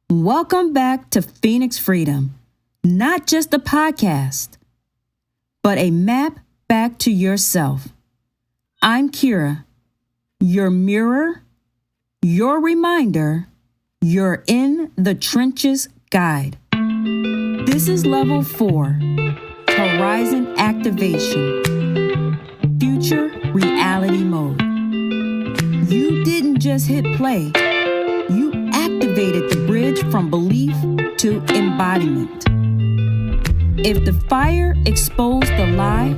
Welcome back to Phoenix Freedom, not just a podcast, but a map back to yourself. I'm Kira, your mirror, your reminder, your in the trenches guide. This is level 4, Horizon Activation, Future Reality Mode. You didn't just hit play. You activated the bridge from belief to embodiment. If the fire exposed the lie,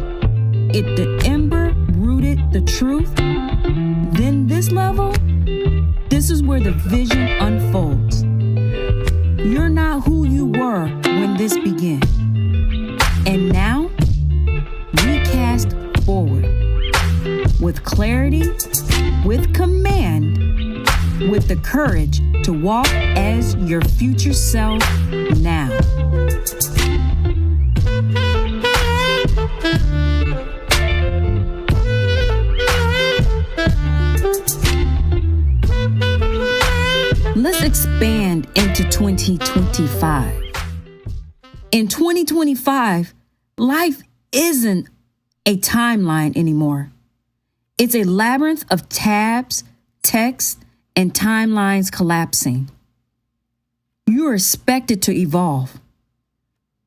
if the ember rooted the truth, then this level, this is where the vision unfolds. You're not who you were when this began. And now, we cast forward with clarity, with command, with the courage to walk as your future self now. Let's expand into 2025. In 2025, life isn't a timeline anymore. It's a labyrinth of tabs, text, and timelines collapsing. You are expected to evolve,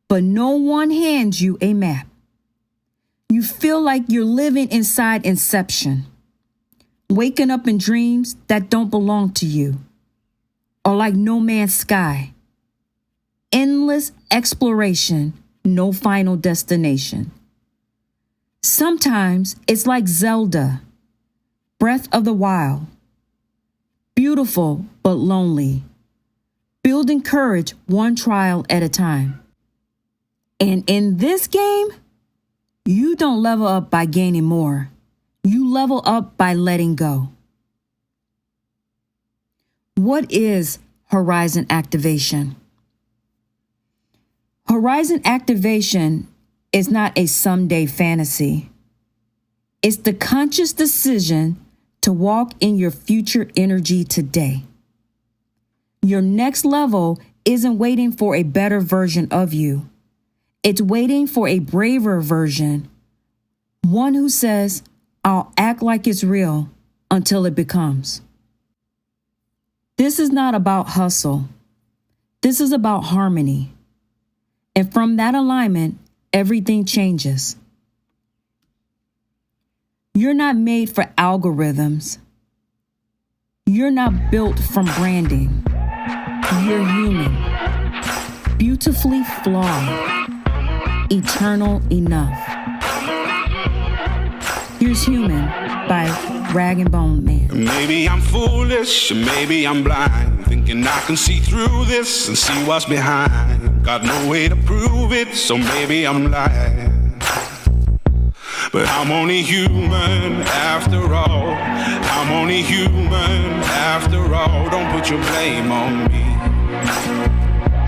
but no one hands you a map. You feel like you're living inside Inception, waking up in dreams that don't belong to you, or like No Man's Sky. Endless exploration, no final destination. Sometimes it's like Zelda, Breath of the Wild. Beautiful but lonely. Building courage one trial at a time. And in this game, you don't level up by gaining more. You level up by letting go. What is Horizon Activation? Horizon Activation is not a someday fantasy. It's the conscious decision to walk in your future energy today. Your next level isn't waiting for a better version of you. It's waiting for a braver version. One who says, I'll act like it's real until it becomes. This is not about hustle. This is about harmony. And from that alignment, everything changes. You're not made for algorithms. You're not built from branding. You're human, beautifully flawed, eternal enough. Here's Human by Rag and Bone Man. Maybe I'm foolish, maybe I'm blind, thinking I can see through this and see what's behind. Got no way to prove it, so maybe I'm lying. But I'm only human after all. I'm only human after all. Don't put your blame on me.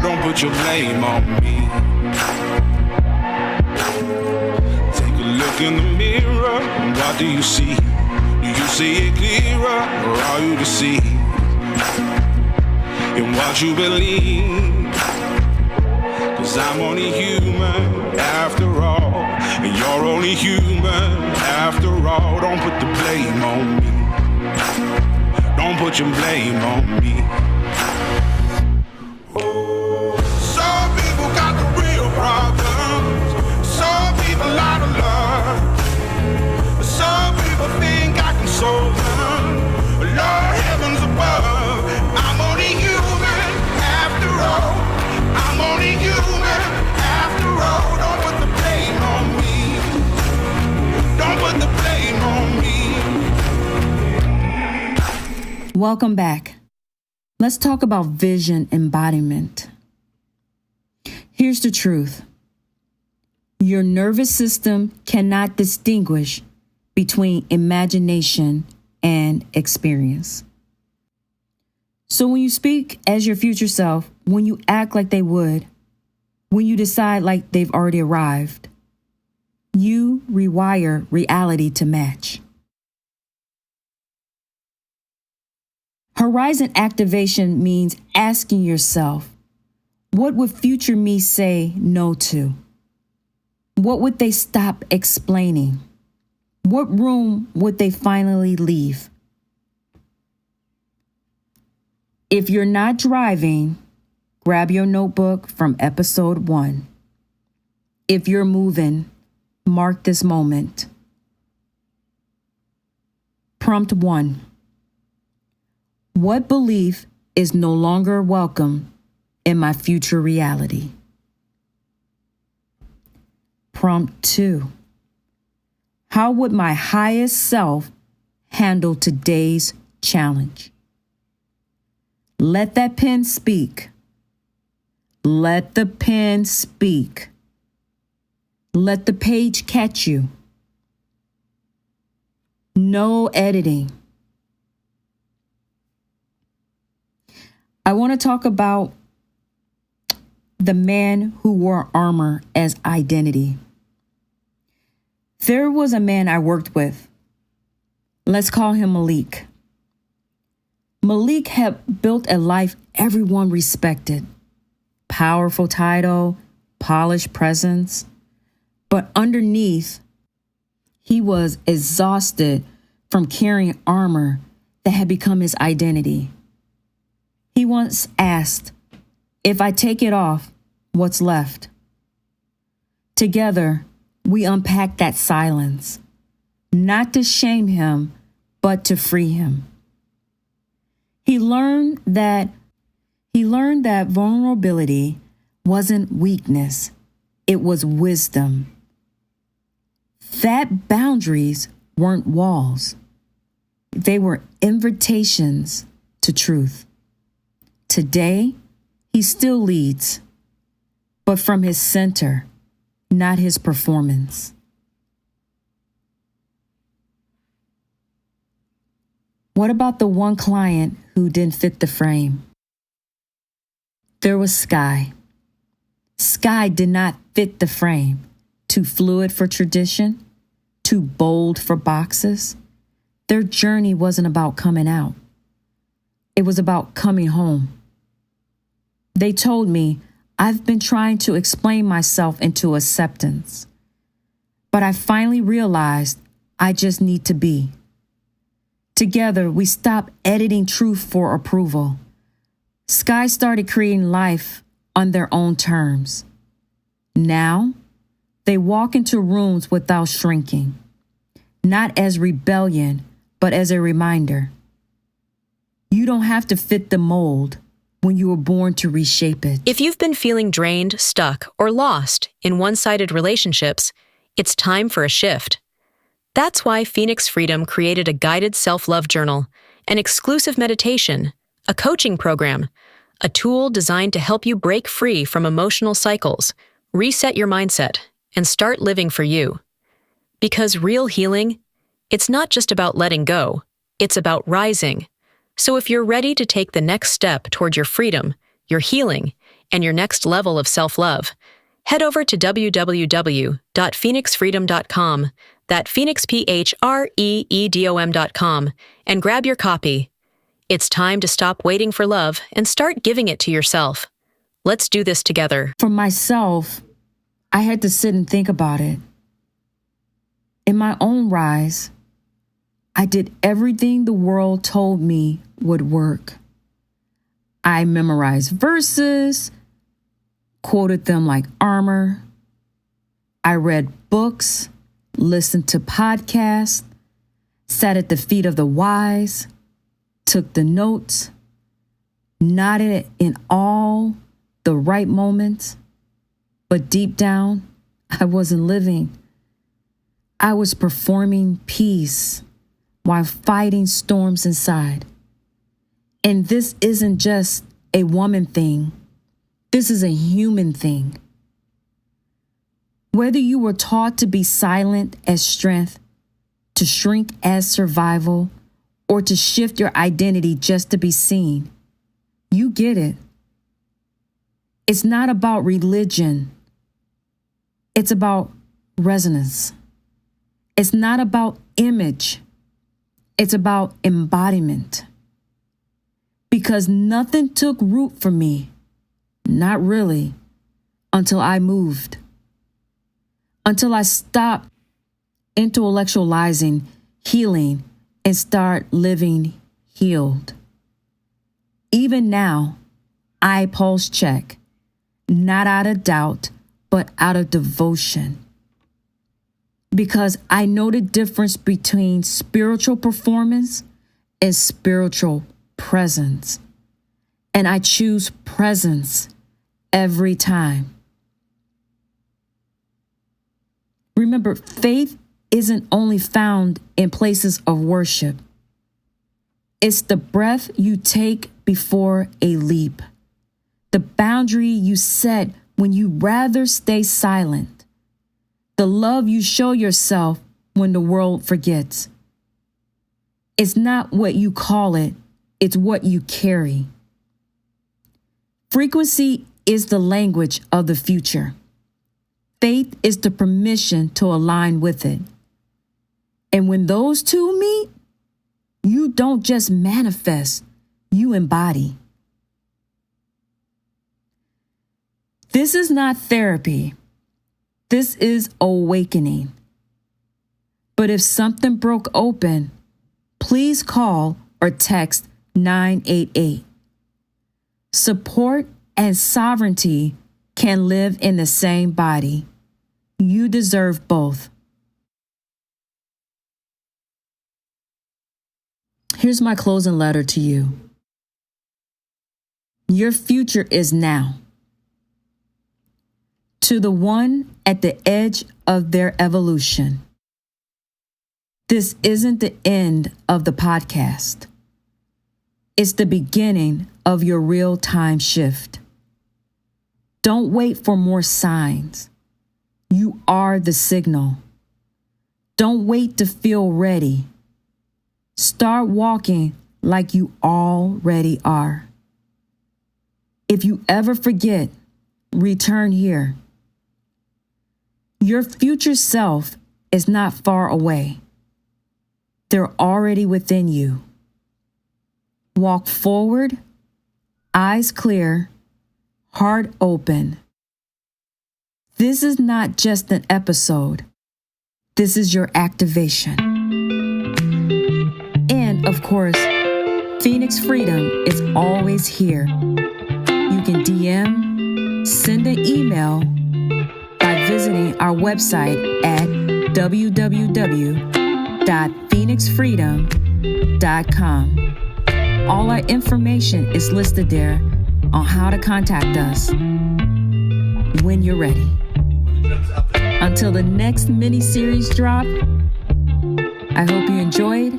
Don't put your blame on me. Take a look in the mirror, and what do you see? Do you see it clearer, or are you deceived in what you believe? 'Cause I'm only human after all, and you're only human after all. Don't put the blame on me. Don't put your blame on me. Some people got the real problems. Some people out of love. Some people think I can solve them. Lord heavens above, I'm only human after all. I'm only human after all. Don't put the blame on me. Don't put the blame on me. Welcome back. Let's talk about vision embodiment. Here's the truth. Your nervous system cannot distinguish between imagination and experience. So when you speak as your future self, when you act like they would, when you decide like they've already arrived, you rewire reality to match. Horizon activation means asking yourself, what would future me say no to? What would they stop explaining? What room would they finally leave? If you're not driving, grab your notebook from episode 1. If you're moving, mark this moment. Prompt 1. What belief is no longer welcome in my future reality? Prompt 2. How would my highest self handle today's challenge? Let that pen speak. Let the pen speak. Let the page catch you. No editing. I want to talk about the man who wore armor as identity. There was a man I worked with. Let's call him Malik. Malik had built a life everyone respected. Powerful title, polished presence. But underneath, he was exhausted from carrying armor that had become his identity. He once asked, if I take it off, what's left? Together, we unpacked that silence, not to shame him, but to free him. He learned that vulnerability wasn't weakness, it was wisdom. That boundaries weren't walls. They were invitations to truth. Today, he still leads, but from his center, not his performance. What about the one client who didn't fit the frame? There was Sky. Sky did not fit the frame. Too fluid for tradition, too bold for boxes. Their journey wasn't about coming out. It was about coming home. They told me, I've been trying to explain myself into acceptance, but I finally realized I just need to be. Together, we stopped editing truth for approval. Sky started creating life on their own terms. Now, they walk into rooms without shrinking, not as rebellion, but as a reminder. You don't have to fit the mold when you were born to reshape it. If you've been feeling drained, stuck, or lost in one-sided relationships, it's time for a shift. That's why Phoenix Freedom created a guided self-love journal, an exclusive meditation, a coaching program, a tool designed to help you break free from emotional cycles, reset your mindset, and start living for you. Because real healing, it's not just about letting go, it's about rising. So if you're ready to take the next step toward your freedom, your healing, and your next level of self-love, head over to www.phoenixfreedom.com, that's phoenixfreedom.com, and grab your copy. It's time to stop waiting for love and start giving it to yourself. Let's do this together. For myself, I had to sit and think about it. In my own rise, I did everything the world told me would work. I memorized verses, quoted them like armor. I read books, listened to podcasts, sat at the feet of the wise, took the notes, nodded in all the right moments, but deep down, I wasn't living. I was performing peace while fighting storms inside. And this isn't just a woman thing. This is a human thing. Whether you were taught to be silent as strength, to shrink as survival, or to shift your identity just to be seen, you get it. It's not about religion. It's about resonance. It's not about image. It's about embodiment. because nothing took root for me. Not really, until I moved. Until I stopped intellectualizing healing and start living healed. Even now, I pulse check, not out of doubt, but out of devotion. Because I know the difference between spiritual performance and spiritual presence. And I choose presence every time. Remember, faith isn't only found in places of worship. It's the breath you take before a leap, the boundary you set when you rather stay silent, the love you show yourself when the world forgets. It's not what you call it, it's what you carry. Frequency is the language of the future. Faith is the permission to align with it. And when those two meet, you don't just manifest, you embody. This is not therapy. This is awakening. But if something broke open, please call or text 988. Support and sovereignty can live in the same body. You deserve both. Here's my closing letter to you. Your future is now. To the one at the edge of their evolution. This isn't the end of the podcast. It's the beginning of your real-time shift. Don't wait for more signs. You are the signal. Don't wait to feel ready. Start walking like you already are. If you ever forget, return here. Your future self is not far away. They're already within you. Walk forward, eyes clear, heart open. This is not just an episode. This is your activation. And of course, Phoenix Freedom is always here. You can DM, send an email by visiting our website at www.phoenixfreedom.com. All our information is listed there on how to contact us when you're ready. Until the next mini-series drop, I hope you enjoyed.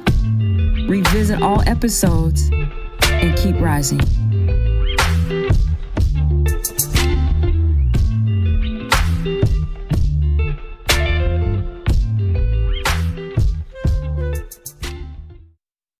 Revisit all episodes and keep rising.